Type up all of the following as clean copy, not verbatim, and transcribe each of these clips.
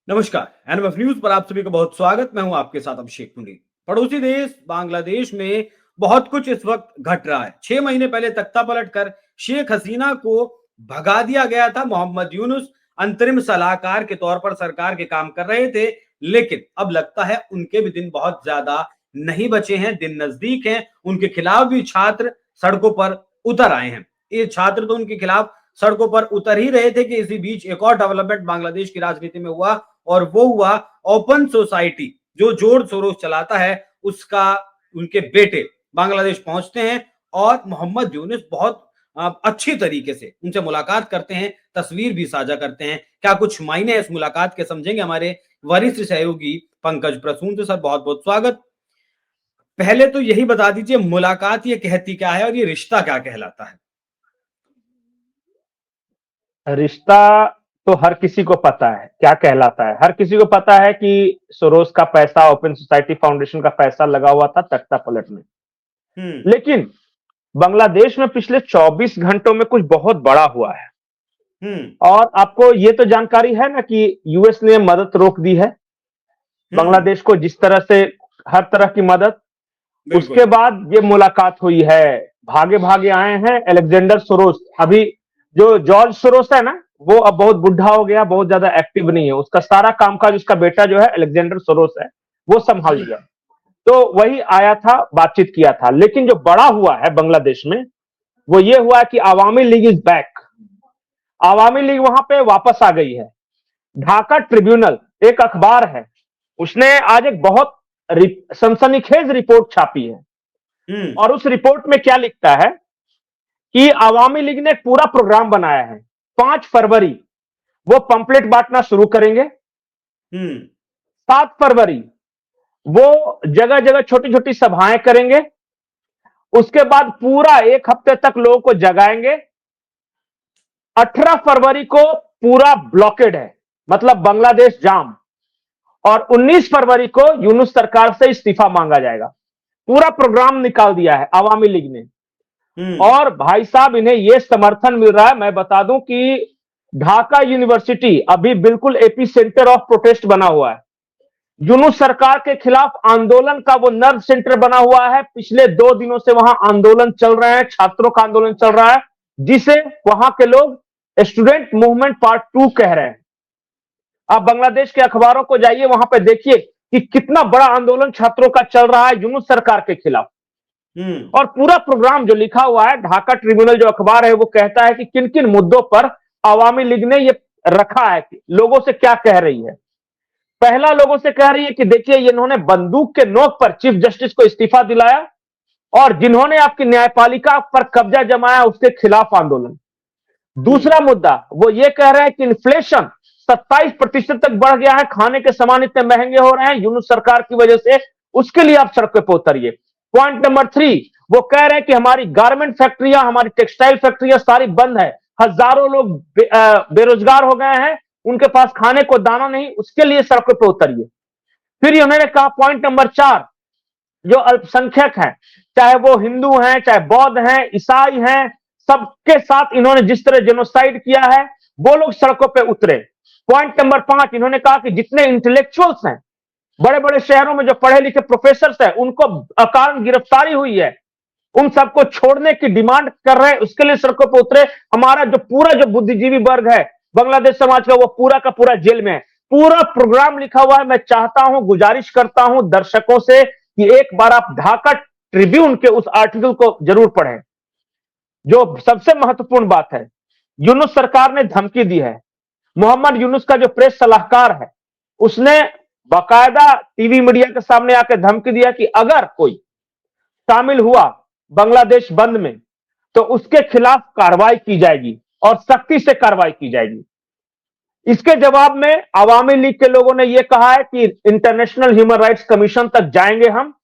नमस्कार। NMF news पर आप सभी का बहुत स्वागत। मैं हूं आपके साथ अभिषेक पुंडरी। पड़ोसी देश बांग्लादेश में बहुत कुछ इस वक्त घट रहा है। 6 महीने पहले तख्ता पलटकर शेख हसीना को भगा दिया गया था। मोहम्मद यूनुस अंतरिम सलाहकार के तौर पर सरकार के काम कर रहे थे, लेकिन अब लगता है उनके भी दिन बहुत ज्यादा नहीं बचे हैं, दिन नजदीक हैं। उनके खिलाफ भी छात्र सड़कों पर उतर आए हैं। ये छात्र तो उनके खिलाफ सड़कों पर उतर ही रहे थे कि इसी बीच एक और डेवलपमेंट बांग्लादेश की राजनीति में हुआ, और वो हुआ ओपन सोसाइटी जो जोर सोरोस चलाता है उसका उनके बेटे बांग्लादेश पहुंचते हैं और मोहम्मद यूनुस बहुत अच्छी तरीके से उनसे मुलाकात करते हैं, तस्वीर भी साझा करते हैं। क्या कुछ मायने इस मुलाकात के, समझेंगे हमारे वरिष्ठ सहयोगी पंकज प्रसून। तो सर बहुत बहुत स्वागत। पहले तो यही बता दीजिए, मुलाकात ये कहती क्या है और ये रिश्ता क्या कहलाता है? रिश्ता तो हर किसी को पता है क्या कहलाता है। हर किसी को पता है कि सोरोस का पैसा, ओपन सोसाइटी फाउंडेशन का पैसा लगा हुआ था तख्ता पलट में। लेकिन बांग्लादेश में पिछले 24 घंटों में कुछ बहुत बड़ा हुआ है। और आपको ये तो जानकारी है ना कि यूएस ने मदद रोक दी है बांग्लादेश को, जिस तरह से हर तरह की मदद। उसके बाद ये मुलाकात हुई है। भागे भागे आए हैं अलेक्जेंडर सोरोस। अभी जो जॉर्ज सोरोस है ना, वो अब बहुत बुढ़ा हो गया, बहुत ज्यादा एक्टिव नहीं है। उसका सारा कामकाज उसका बेटा जो है अलेक्जेंडर सोरोस है, वो संभाल लिया। तो वही आया था, बातचीत किया था। लेकिन जो बड़ा हुआ है बांग्लादेश में वो ये हुआ कि Awami league is back. Awami league वहां पे वापस आ गई है। ढाका ट्रिब्यूनल एक अखबार है, उसने आज एक बहुत सनसनीखेज रिपोर्ट छापी है। और उस रिपोर्ट में क्या लिखता है कि आवामी लीग ने एक पूरा प्रोग्राम बनाया है। 5 फरवरी वो पंपलेट बांटना शुरू करेंगे। 7 फरवरी वो जगह जगह छोटी छोटी सभाएं करेंगे। उसके बाद पूरा एक हफ्ते तक लोगों को जगाएंगे। 18 फरवरी को पूरा ब्लॉकेड है, मतलब बांग्लादेश जाम। और 19 फरवरी को यूनुस सरकार से इस्तीफा मांगा जाएगा। पूरा प्रोग्राम निकाल दिया है आवामी लीग ने। और भाई साहब, इन्हें यह समर्थन मिल रहा है। मैं बता दूं कि ढाका यूनिवर्सिटी अभी बिल्कुल एपी सेंटर ऑफ प्रोटेस्ट बना हुआ है। यूनुस सरकार के खिलाफ आंदोलन का वो नर्व सेंटर बना हुआ है। पिछले 2 दिनों से वहां आंदोलन चल रहा है, छात्रों का आंदोलन चल रहा है, जिसे वहां के लोग स्टूडेंट मूवमेंट पार्ट 2 कह रहे हैं। आप बांग्लादेश के अखबारों को जाइए, वहां पे देखिए कि कितना बड़ा आंदोलन छात्रों का चल रहा है यूनुस सरकार के खिलाफ। और पूरा प्रोग्राम जो लिखा हुआ है, ढाका ट्रिब्यूनल जो अखबार है वो कहता है कि किन किन मुद्दों पर आवामी लीग ने ये रखा है, लोगों से क्या कह रही है। पहला, लोगों से कह रही है कि देखिए, इन्होंने बंदूक के नोक पर चीफ जस्टिस को इस्तीफा दिलाया और जिन्होंने आपकी न्यायपालिका पर कब्जा जमाया उसके खिलाफ आंदोलन। दूसरा मुद्दा, वो ये कह रहे हैं कि इन्फ्लेशन 27% तक बढ़ गया है, खाने के सामान इतने महंगे हो रहे हैं यूनुस सरकार की वजह से, उसके लिए आप सड़कों पर उतरिए। पॉइंट नंबर 3, वो कह रहे हैं कि हमारी गारमेंट फैक्ट्रियां, हमारी टेक्सटाइल फैक्ट्रियां सारी बंद है, हजारों लोग बेरोजगार हो गए हैं, उनके पास खाने को दाना नहीं, उसके लिए सड़कों पर उतरिए। फिर उन्होंने कहा पॉइंट नंबर 4, जो अल्पसंख्यक हैं, चाहे वो हिंदू हैं, चाहे बौद्ध हैं, ईसाई हैं, सबके साथ इन्होंने जिस तरह जेनोसाइड किया है, वो लोग सड़कों पे उतरे। पॉइंट नंबर 5, इन्होंने कहा कि जितने इंटेलेक्चुअल्स हैं, बड़े बड़े शहरों में जो पढ़े लिखे प्रोफेसर हैं, उनको अकारण गिरफ्तारी हुई है, उन सबको छोड़ने की डिमांड कर रहे हैं, उसके लिए सड़कों पर उतरे। हमारा जो पूरा जो बुद्धिजीवी वर्ग है बांग्लादेश समाज का, वो पूरा का पूरा जेल में है। पूरा प्रोग्राम लिखा हुआ है। मैं चाहता हूं, गुजारिश करता हूं दर्शकों से कि एक बार आप ढाका ट्रिब्यून के उस आर्टिकल को जरूर पढ़ें। जो सबसे महत्वपूर्ण बात है, यूनुस सरकार ने धमकी दी है। मोहम्मद यूनुस का जो प्रेस सलाहकार है, उसने बाकायदा टीवी मीडिया के सामने आकर धमकी दिया कि अगर कोई शामिल हुआ बांग्लादेश बंद में तो उसके खिलाफ कार्रवाई की जाएगी और सख्ती से कार्रवाई की जाएगी। इसके जवाब में आवामी लीग के लोगों ने यह कहा है कि इंटरनेशनल ह्यूमन राइट्स कमीशन तक जाएंगे हम,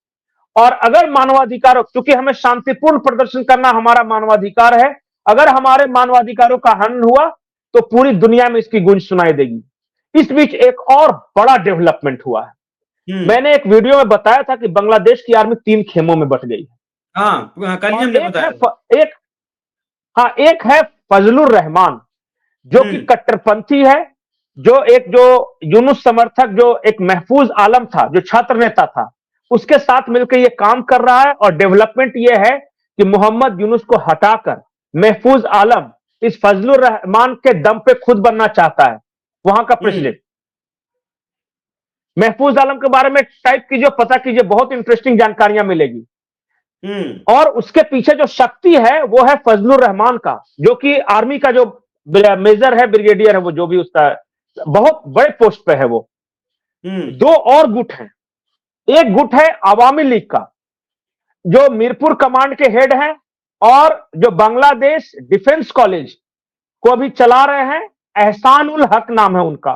और अगर मानवाधिकारों, क्योंकि हमें शांतिपूर्ण प्रदर्शन करना हमारा मानवाधिकार है, अगर हमारे मानवाधिकारों का हनन हुआ तो पूरी दुनिया में इसकी गूंज सुनाई देगी। इस बीच एक और बड़ा डेवलपमेंट हुआ है। मैंने एक वीडियो में बताया था कि बांग्लादेश की आर्मी 3 खेमों में बट गई है। कल ही हमने बताया। एक है फजलुर रहमान, जो कि कट्टरपंथी है, जो यूनुस समर्थक, जो एक महफूज आलम था, जो छात्र नेता था, उसके साथ मिलकर ये काम कर रहा है। और डेवलपमेंट ये है कि मोहम्मद यूनुस को हटाकर महफूज आलम इस फजलुर रहमान के दम पे खुद बनना चाहता है वहां का प्रेसिडेंट। महफूज आलम के बारे में टाइप कीजिए, पता कीजिए, बहुत इंटरेस्टिंग जानकारियां मिलेगी। और उसके पीछे जो शक्ति है वो है फजलुर रहमान का, जो कि आर्मी का जो मेजर है, ब्रिगेडियर है, वो जो भी उसका बहुत बड़े पोस्ट पे है वो। दो और गुट हैं। एक गुट है आवामी लीग का, जो मीरपुर कमांड के हेड हैं और जो बांग्लादेश डिफेंस कॉलेज को अभी चला रहे हैं, एहसान उल हक नाम है उनका।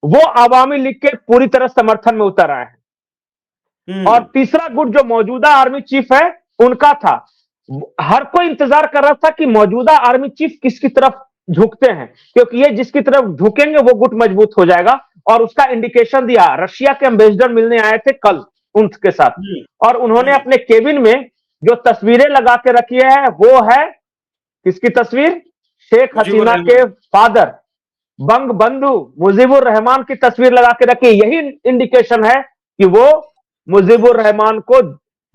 वो आवामी लीग के पूरी तरह समर्थन में उतर आए हैं। और तीसरा गुट जो मौजूदा आर्मी चीफ है उनका था। हर कोई इंतजार कर रहा था कि मौजूदा आर्मी चीफ किसकी तरफ झुकते हैं, क्योंकि ये जिसकी तरफ झुकेंगे वो गुट मजबूत हो जाएगा। और उसका इंडिकेशन दिया, रशिया के एम्बेसडर मिलने आए थे कल उनके साथ, और उन्होंने अपने केबिन में जो तस्वीरें लगा के रखी है वो है किसकी तस्वीर? शेख हसीना के फादर बंग बंधु मुजीबुर रहमान की तस्वीर लगा के रखी। यही इंडिकेशन है कि वो मुजीबुर रहमान को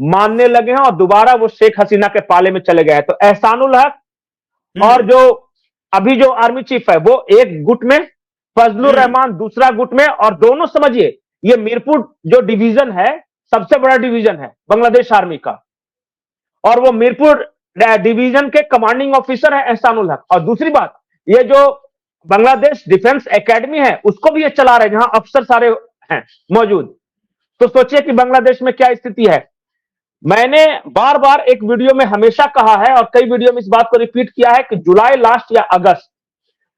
मानने लगे हैं और दोबारा वो शेख हसीना के पाले में चले गए हैं। तो एहसानुल हक और जो अभी जो आर्मी चीफ है वो एक गुट में, फजलुर रहमान दूसरा गुट में। और दोनों समझिए, ये मीरपुर जो डिवीजन है सबसे बड़ा डिवीजन है बांग्लादेश आर्मी का, और वो मीरपुर डिवीजन के कमांडिंग ऑफिसर है एहसानुल हक। और दूसरी बात, ये जो बांग्लादेश डिफेंस एकेडमी है उसको भी ये चला रहे हैं, जहां अफसर सारे हैं मौजूद। तो सोचिए कि बांग्लादेश में क्या स्थिति है। मैंने बार बार एक वीडियो में हमेशा कहा है और कई वीडियो में इस बात को रिपीट किया है कि जुलाई लास्ट या अगस्त,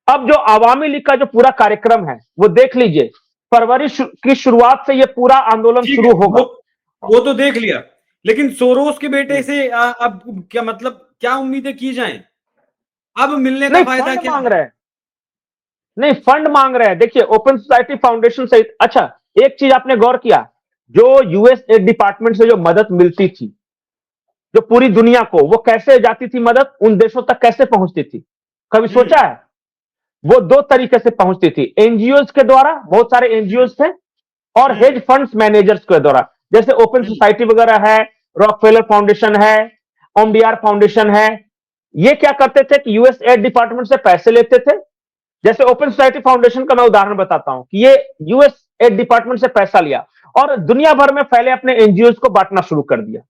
अब जो आवामी लीग का जो पूरा कार्यक्रम है वो देख लीजिए, फरवरी की शुरुआत से ये पूरा आंदोलन शुरू होगा। वो तो देख लिया, लेकिन सोरोस के बेटे से अब क्या मतलब, क्या उम्मीदें की जाएं? अब मिलने का फायदा क्या मांग रहे हैं? नहीं, फंड मांग रहे हैं। देखिए, ओपन सोसाइटी फाउंडेशन से, अच्छा एक चीज आपने गौर किया, जो यूएस एड डिपार्टमेंट से जो मदद मिलती थी जो पूरी दुनिया को, वो कैसे जाती थी मदद, उन देशों तक कैसे पहुंचती थी? कभी सोचा है? वो दो तरीके से पहुंचती थी, एनजीओ के द्वारा, बहुत सारे एनजीओ थे, और हेज फंड्स मैनेजर्स के द्वारा, जैसे ओपन सोसाइटी वगैरह है, रॉकफेलर फाउंडेशन है, ओमडीआर फाउंडेशन है। ये क्या करते थे कि यूएस एड डिपार्टमेंट से पैसे लेते थे। जैसे ओपन सोसाइटी फाउंडेशन का मैं उदाहरण बताता हूं कि ये यूएस एड डिपार्टमेंट से पैसा लिया और दुनिया भर में फैले अपने एनजीओ को बांटना शुरू कर दिया।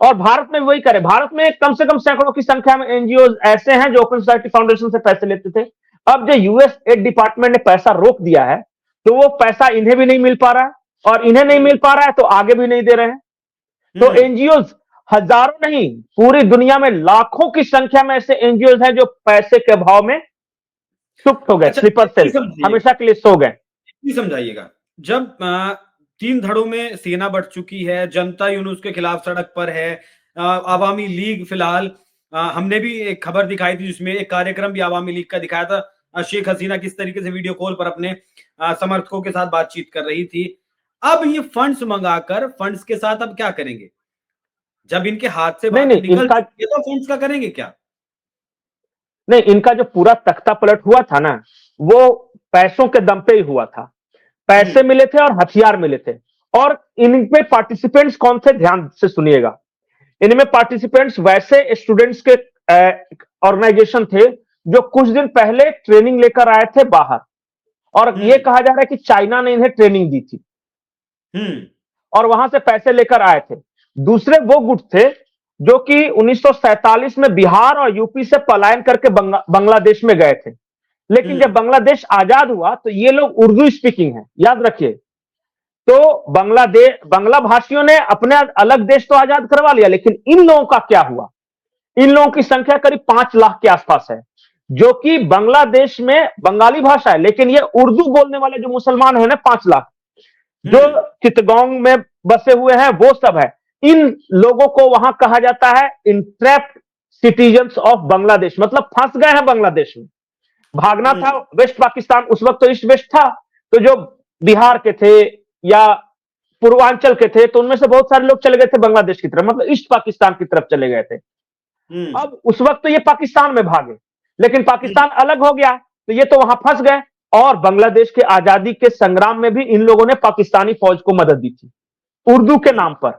और भारत में वही करे। भारत में कम से कम सैकड़ों की संख्या में एनजीओ ऐसे हैं जो ओपन सोसाइटी फाउंडेशन से पैसे लेते थे। अब जो यूएस एड डिपार्टमेंट ने पैसा रोक दिया है तो वो पैसा इन्हें भी नहीं मिल पा रहा है, और इन्हें नहीं मिल पा रहा है तो आगे भी नहीं दे रहे हैं। तो एनजीओ हजारों नहीं, पूरी दुनिया में लाखों की संख्या में ऐसे एनजीओ हैं जो पैसे के अभाव में सुप्त हो गए, स्लीपर सेल, हमेशा के लिए सो गए। समझाइएगा, जब 3 धड़ों में सेना बढ़ चुकी है, जनता यूनुस के खिलाफ सड़क पर है, आवामी लीग फिलहाल, हमने भी एक खबर दिखाई थी जिसमें एक कार्यक्रम भी आवामी लीग का दिखाया था, शेख हसीना किस तरीके से वीडियो कॉल पर अपने समर्थकों के साथ बातचीत कर रही थी। अब ये फंड्स मंगाकर, फंड्स के साथ अब क्या करेंगे? जब इनके हाथ से बात निकल चुकी है तो फंड्स का करेंगे क्या? नहीं, इनका जो पूरा तख्ता पलट हुआ था ना, वो पैसों के दम पे ही हुआ था। पैसे मिले थे और हथियार मिले थे। और इनमें पार्टिसिपेंट्स कौन थे, ध्यान से सुनिएगा। इनमें पार्टिसिपेंट्स वैसे स्टूडेंट्स के ऑर्गेनाइजेशन थे जो कुछ दिन पहले ट्रेनिंग लेकर आए थे बाहर, और ये कहा जा रहा है कि चाइना ने इन्हें ट्रेनिंग दी थी और वहां से पैसे लेकर आए थे। दूसरे वो गुट थे जो कि 1947 में बिहार और यूपी से पलायन करके बांग्लादेश में गए थे। लेकिन जब बांग्लादेश आजाद हुआ तो ये लोग उर्दू स्पीकिंग है, याद रखिए। तो बांग्ला भाषियों ने अपने अलग देश तो आजाद करवा लिया, लेकिन इन लोगों का क्या हुआ? इन लोगों की संख्या करीब 5 लाख के आसपास है, जो कि बांग्लादेश में बंगाली भाषा है, लेकिन ये उर्दू बोलने वाले जो मुसलमान है ना 5 लाख, जो चित्तगोंग में बसे हुए हैं, वो सब है। इन लोगों को वहां कहा जाता है इंट्रैप्ड सिटीजन्स ऑफ बांग्लादेश, मतलब फंस गए हैं बांग्लादेश में। भागना था वेस्ट पाकिस्तान, उस वक्त तो ईस्ट वेस्ट था, तो जो बिहार के थे या पूर्वांचल के थे तो उनमें से बहुत सारे लोग चले गए थे बांग्लादेश की तरफ, मतलब ईस्ट पाकिस्तान की तरफ चले गए थे। अब उस वक्त तो ये पाकिस्तान में भागे, लेकिन पाकिस्तान अलग हो गया तो ये तो वहां फंस गए। और बांग्लादेश के आजादी के संग्राम में भी इन लोगों ने पाकिस्तानी फौज को मदद दी थी, उर्दू के नाम पर।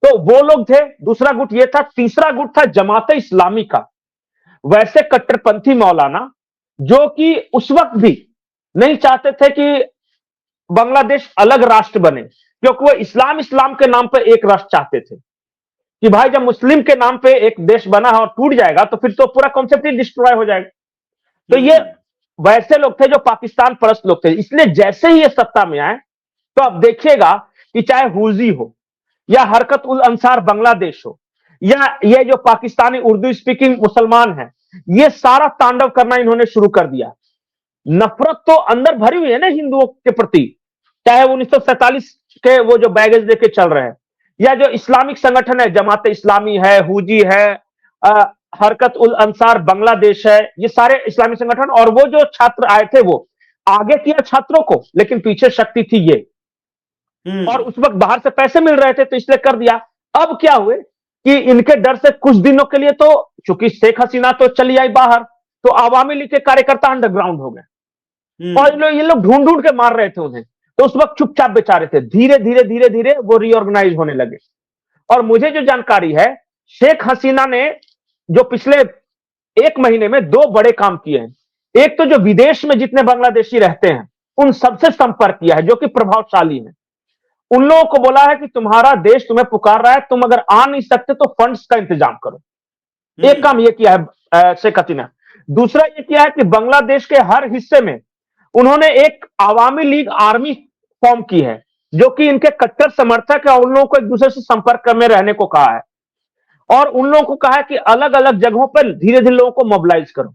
तो वो लोग थे, दूसरा गुट ये था। तीसरा गुट था जमाते इस्लामी का, वैसे कट्टरपंथी मौलाना जो कि उस वक्त भी नहीं चाहते थे कि बांग्लादेश अलग राष्ट्र बने, क्योंकि वो इस्लाम इस्लाम के नाम पर एक राष्ट्र चाहते थे कि भाई जब मुस्लिम के नाम पे एक देश बना है और टूट जाएगा तो फिर तो पूरा कॉन्सेप्ट ही डिस्ट्रॉय हो जाएगा। तो ये वैसे लोग थे जो पाकिस्तान परस्त लोग थे। इसलिए जैसे ही ये सत्ता में आए तो अब देखिएगा कि चाहे हुजी हो या हरकत उल अंसार बांग्लादेश हो या ये जो पाकिस्तानी उर्दू स्पीकिंग मुसलमान है, ये सारा तांडव करना इन्होंने शुरू कर दिया। नफरत तो अंदर भरी हुई है ना हिंदुओं के प्रति, चाहे 1947 के वो जो बैगेज लेके चल रहे हैं, या जो इस्लामिक संगठन है, जमात इस्लामी है, हुजी है, हरकत उल अंसार बांग्लादेश है, ये सारे इस्लामिक संगठन। और वो जो छात्र आए थे वो आगे किया छात्रों को, लेकिन पीछे शक्ति थी ये, और उस वक्त बाहर से पैसे मिल रहे थे तो इसलिए कर दिया। अब क्या हुए कि इनके डर से कुछ दिनों के लिए तो, चूंकि शेख हसीना तो चली आई बाहर, तो आवामी लीग के कार्यकर्ता अंडरग्राउंड हो गए और ये लोग ढूंढ ढूंढ के मार रहे थे उन्हें। तो उस वक्त चुपचाप बेचारे थे। धीरे धीरे धीरे धीरे वो रीऑर्गेनाइज होने लगे। और मुझे जो जानकारी है, शेख हसीना ने जो पिछले 1 महीने में 2 बड़े काम किए हैं। एक तो जो विदेश में जितने बांग्लादेशी रहते हैं उन सबसे संपर्क किया है, जो कि प्रभावशाली है। उन लोगों को बोला है कि तुम्हारा देश तुम्हें पुकार रहा है, तुम अगर आ नहीं सकते तो फंड्स का इंतजाम करो। एक काम यह किया है शेख हसीना। दूसरा यह किया है कि बांग्लादेश के हर हिस्से में उन्होंने एक आवामी लीग आर्मी फॉर्म की है, जो कि इनके कट्टर समर्थक है। उन लोगों को एक दूसरे से संपर्क में रहने को कहा है और उन लोगों को कहा है कि अलग अलग जगहों पर धीरे धीरे लोगों को मोबिलाइज करो।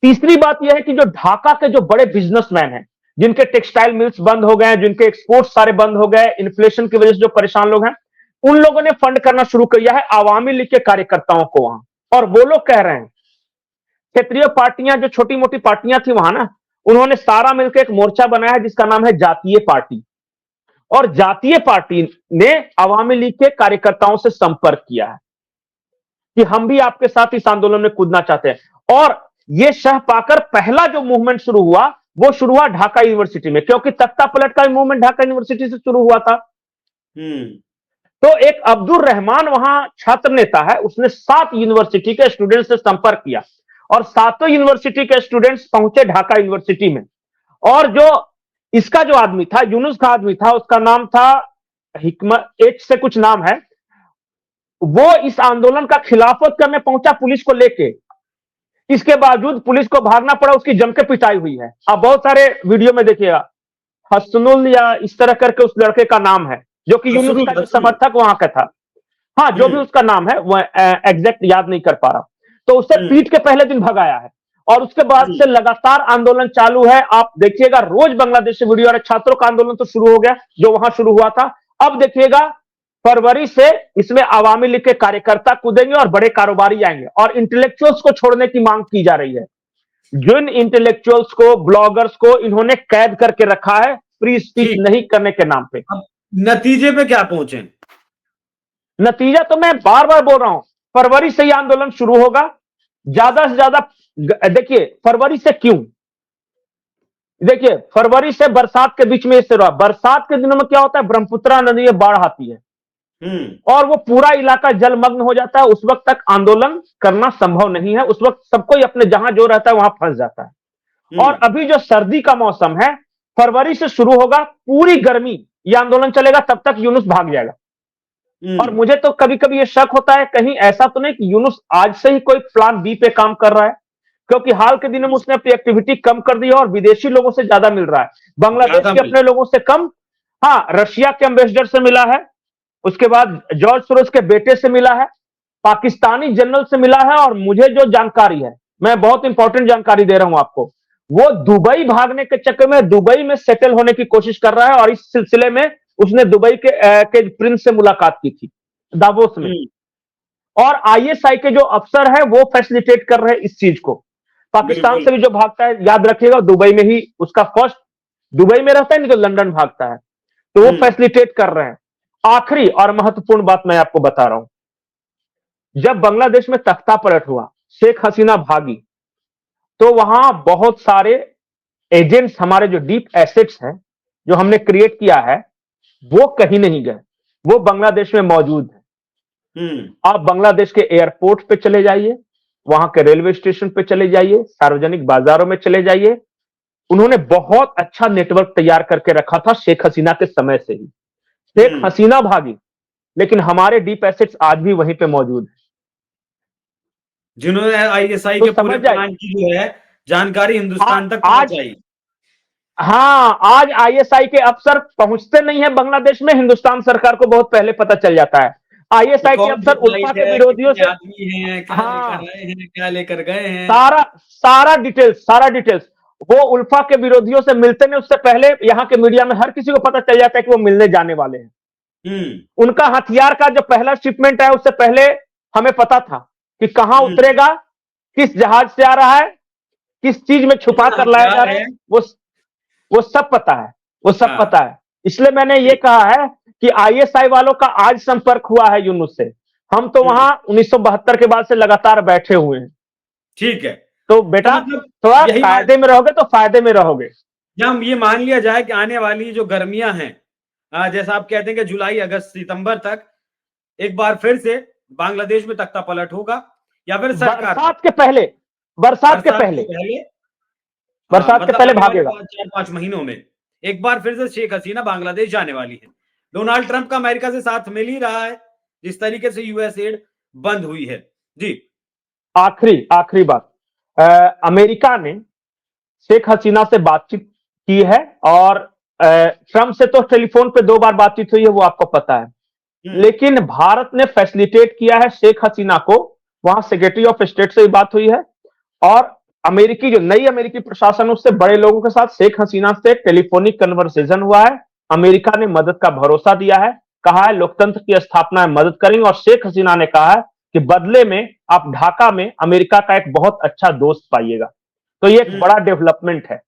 तीसरी बात यह है कि जो ढाका के जो बड़े बिजनेसमैन हैं, जिनके टेक्सटाइल मिल्स बंद हो गए, जिनके एक्सपोर्ट सारे बंद हो गए, इन्फ्लेशन की वजह से जो परेशान लोग हैं, उन लोगों ने फंड करना शुरू किया है आवामी लीग के कार्यकर्ताओं को वहां। और वो लोग कह रहे हैं, क्षेत्रीय पार्टियां जो छोटी मोटी पार्टियां थी वहां ना, उन्होंने सारा मिलकर एक मोर्चा बनाया है जिसका नाम है जातीय पार्टी। और जातीय पार्टी ने आवामी लीग के कार्यकर्ताओं से संपर्क किया है कि हम भी आपके साथ इस आंदोलन में कूदना चाहते हैं। और यह शह पाकर पहला जो मूवमेंट शुरू हुआ वो शुरू हुआ ढाका यूनिवर्सिटी में, क्योंकि तख्ता पलट का मूवमेंट ढाका यूनिवर्सिटी से शुरू हुआ था। तो एक अब्दुल रहमान वहां छात्र नेता है, उसने 7 यूनिवर्सिटी के स्टूडेंट से संपर्क किया और 7 यूनिवर्सिटी के स्टूडेंट्स पहुंचे ढाका यूनिवर्सिटी में। और जो इसका जो आदमी था, यूनुस का आदमी था, उसका नाम था हिकमत, एच से कुछ नाम है, वो इस आंदोलन का खिलाफत करने पहुंचा पुलिस को लेके। इसके बावजूद पुलिस को भागना पड़ा, उसकी जम के पिटाई हुई है। आप बहुत सारे वीडियो में देखिएगा, हसनुल या इस तरह करके उस लड़के का नाम है, जो कि यूनुस का समर्थक वहां का था। हाँ, जो भी उसका नाम है वो एग्जैक्ट याद नहीं कर पा रहा। तो उसे पीट के पहले दिन भगाया है और उसके बाद से लगातार आंदोलन चालू है। आप देखिएगा रोज बांग्लादेश से वीडियो आ रहे। छात्रों का आंदोलन तो शुरू हो गया जो वहां शुरू हुआ था। अब देखिएगा फरवरी से इसमें आवामी लीग के कार्यकर्ता कूदेंगे और बड़े कारोबारी आएंगे और इंटेलेक्चुअल्स को छोड़ने की मांग की जा रही है। जिन इंटेलेक्चुअल्स को, ब्लॉगर्स को इन्होंने कैद करके रखा है फ्री स्पीच नहीं करने के नाम पे। नतीजे पे क्या पहुंचे? नतीजा तो मैं बार बार बोल रहा हूं, फरवरी से ही आंदोलन शुरू होगा। ज्यादा से ज्यादा देखिए, फरवरी से क्यों, देखिए फरवरी से बरसात के बीच में इससे रहा। बरसात के दिनों में क्या होता है, ब्रह्मपुत्रा नदी में बाढ़ आती है और वो पूरा इलाका जलमग्न हो जाता है। उस वक्त तक आंदोलन करना संभव नहीं है। उस वक्त सबको अपने जहां जो रहता है वहां फंस जाता है। और अभी जो सर्दी का मौसम है, फरवरी से शुरू होगा, पूरी गर्मी ये आंदोलन चलेगा, तब तक यूनुस भाग जाएगा। और मुझे तो कभी कभी ये शक होता है कहीं ऐसा तो नहीं कि यूनुस आज से ही कोई प्लान बी पे काम कर रहा है, क्योंकि हाल के दिनों में उसने अपनी एक्टिविटी कम कर दी है और विदेशी लोगों से ज्यादा मिल रहा है, बांग्लादेश के अपने लोगों से कम। हाँ, रशिया के एम्बेसडर से मिला है, उसके बाद जॉर्ज सोरोस के बेटे से मिला है, पाकिस्तानी जनरल से मिला है। और मुझे जो जानकारी है, मैं बहुत इंपॉर्टेंट जानकारी दे रहा हूं आपको, वो दुबई भागने के चक्कर में दुबई में सेटल होने की कोशिश कर रहा है। और इस सिलसिले में उसने दुबई के प्रिंस से मुलाकात की थी दावोस में। और आईएसआई के जो अफसर है वो फैसिलिटेट कर रहे हैं इस चीज को। पाकिस्तान से भी जो भागता है, याद रखिएगा दुबई में ही उसका फर्स्ट, दुबई में रहता है, नहीं तो लंदन भागता है, तो वो फैसिलिटेट कर रहे हैं। आखिरी और महत्वपूर्ण बात मैं आपको बता रहा हूं, जब बांग्लादेश में तख्ता पलट हुआ, शेख हसीना भागी, तो वहां बहुत सारे एजेंट्स, हमारे जो डीप एसेट्स हैं जो हमने क्रिएट किया है, वो कहीं नहीं गए, वो बांग्लादेश में मौजूद है। आप बांग्लादेश के एयरपोर्ट पे चले जाइए, वहां के रेलवे स्टेशन पे चले जाइए, सार्वजनिक बाजारों में चले जाइए, उन्होंने बहुत अच्छा नेटवर्क तैयार करके रखा था शेख हसीना के समय से ही। शेख हसीना भागी, लेकिन हमारे डीप एसेट्स आज भी वहीं पे मौजूद है। जिन्होंने आईएसआई तो के पूरे समझ जाए, प्लान की जो है जानकारी हिंदुस्तान तक पहुंच आज आई। हाँ, आज आईएसआई के अफसर पहुंचते नहीं है बांग्लादेश में, हिंदुस्तान सरकार को बहुत पहले पता चल जाता है। कि आईएसआई के कौन सी अफसर उल्फा फ्लाइट के है, विरोधियों कितने से, आदमी हैं, क्या लेकर हाँ, आए हैं, क्या लेकर गए हैं। सारा सारा डिटेल्स वो उल्फा के विरोधियों से मिलते नहीं, उससे पहले यहाँ के मीडिया में हर किसी को पता चल जाता है कि वो मिलने जाने वाले हैं। उनका हथियार का जो पहला शिपमेंट है, उससे पहले हमें पता था कि कहां उतरेगा, किस जहाज से आ रहा है, किस चीज में छुपा कितना कर लाया जा हथियार रहा है। है, वो सब पता है, वो सब हाँ, पता है। इसलिए मैंने ये कहा है कि आईएसआई वालों का आज संपर्क हुआ है यूनुस से। हम तो वहां 1972 के बाद से लगातार बैठे हुए हैं। ठीक है। तो तो बेटा, मतलब थोड़ा यही मान, कायदे में रहोगे तो फायदे में रहोगे। या हम ये मान लिया जाए कि आने वाली जो गर्मियां हैं, जैसा आप कहते हैं कि जुलाई अगस्त सितंबर तक एक बार फिर से बांग्लादेश में तख्ता पलट होगा, या फिर सरकार बरसात के पहले, बरसात के बरसात से पहले, पहले, बरसात के मतलब पहले आने वाले भागेगा। 4-5 महीनों में एक बार फिर से शेख हसीना बांग्लादेश जाने वाली है। डोनाल्ड ट्रंप का अमेरिका से साथ मिल ही रहा है, जिस तरीके से यूएस एड बंद हुई है। जी, आखिरी आखिरी बात, अमेरिका ने शेख हसीना से बातचीत की है, और ट्रंप से तो टेलीफोन पे 2 बार बातचीत हुई है, वो आपको पता है। लेकिन भारत ने फैसिलिटेट किया है शेख हसीना को, वहां सेक्रेटरी ऑफ स्टेट से भी बात हुई है, और अमेरिकी जो नई अमेरिकी प्रशासन, उससे बड़े लोगों के साथ शेख हसीना से टेलीफोनिक कन्वर्सेशन हुआ है। अमेरिका ने मदद का भरोसा दिया है, कहा है लोकतंत्र की स्थापना में मदद करेंगे, और शेख हसीना ने कहा है कि बदले में आप ढाका में अमेरिका का एक बहुत अच्छा दोस्त पाइएगा। तो ये एक बड़ा डेवलपमेंट है,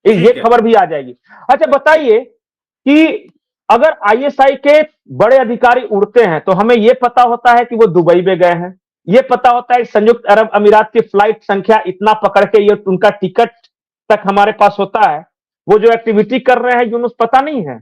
ये खबर भी आ जाएगी। अच्छा बताइए कि अगर आईएसआई के बड़े अधिकारी उड़ते हैं तो हमें यह पता होता है कि वो दुबई में गए हैं, ये पता होता है संयुक्त अरब अमीरात की फ्लाइट संख्या इतना पकड़ के ये उनका टिकट तक हमारे पास होता है, वो जो एक्टिविटी कर रहे हैं यूनुस पता नहीं है।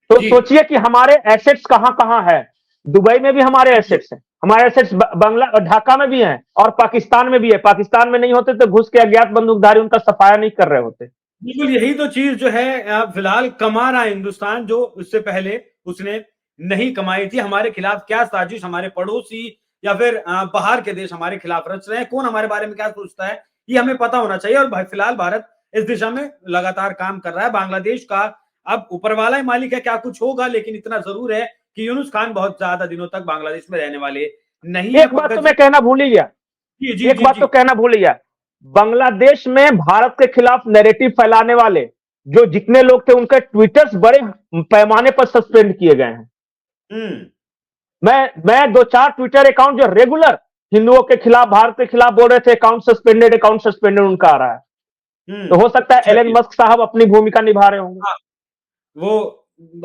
तो सोचिए कि हमारे एसेट्स कहां कहां है। दुबई में भी हमारे एसेट्स हैं, हमारे एसेट्स बांग्ला ढाका में भी हैं, और पाकिस्तान में भी है। पाकिस्तान में नहीं होते तो घुस के अज्ञात बंदूकधारी उनका सफाया नहीं कर रहे होते। बिल्कुल यही तो चीज जो है फिलहाल कमा रहा है हिंदुस्तान, जो उससे पहले उसने नहीं कमाई थी। हमारे खिलाफ क्या साजिश हमारे पड़ोसी या फिर बाहर के देश हमारे खिलाफ रच रहे हैं, कौन हमारे बारे में क्या सोचता है, ये हमें पता होना चाहिए। और फिलहाल भारत इस दिशा में लगातार काम कर रहा है। बांग्लादेश का अब ऊपर वाला ही मालिक है, क्या कुछ होगा, लेकिन इतना जरूर है कि यूनुस खान बहुत ज्यादा दिनों तक बांग्लादेश में रहने वाले नहीं है। एक बात तो मैं कहना भूल ही गया, जी जी एक जी बात जी। तो कहना भूल गया, बांग्लादेश में भारत के खिलाफ नैरेटिव फैलाने वाले जो जितने लोग थे, उनके ट्विटर्स बड़े पैमाने पर सस्पेंड किए गए हैं। मैं 2-4 ट्विटर अकाउंट जो रेगुलर हिंदुओं के खिलाफ, भारत के खिलाफ बोल रहे थे, अकाउंट सस्पेंडेड उनका आ रहा है। तो हो सकता है एलन मस्क साहब अपनी भूमिका निभा रहे होंगे। वो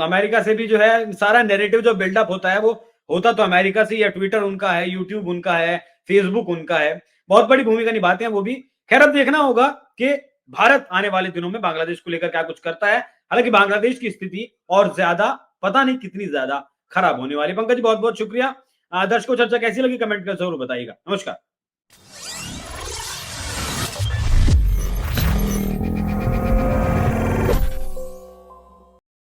अमेरिका से भी जो है सारा नैरेटिव जो बिल्डअप होता है, वो होता तो अमेरिका से, या ट्विटर उनका है, यूट्यूब उनका है, फेसबुक उनका है, बहुत बड़ी भूमिका निभाते हैं वो भी। खैर अब देखना होगा कि भारत आने वाले दिनों में बांग्लादेश को लेकर क्या कुछ करता है। हालांकि बांग्लादेश की स्थिति और ज्यादा, पता नहीं कितनी ज्यादा खराब होने वाली। पंकज बहुत बहुत शुक्रिया। दर्शकों चर्चा कैसी लगी कमेंट कर जरूर बताइएगा। नमस्कार।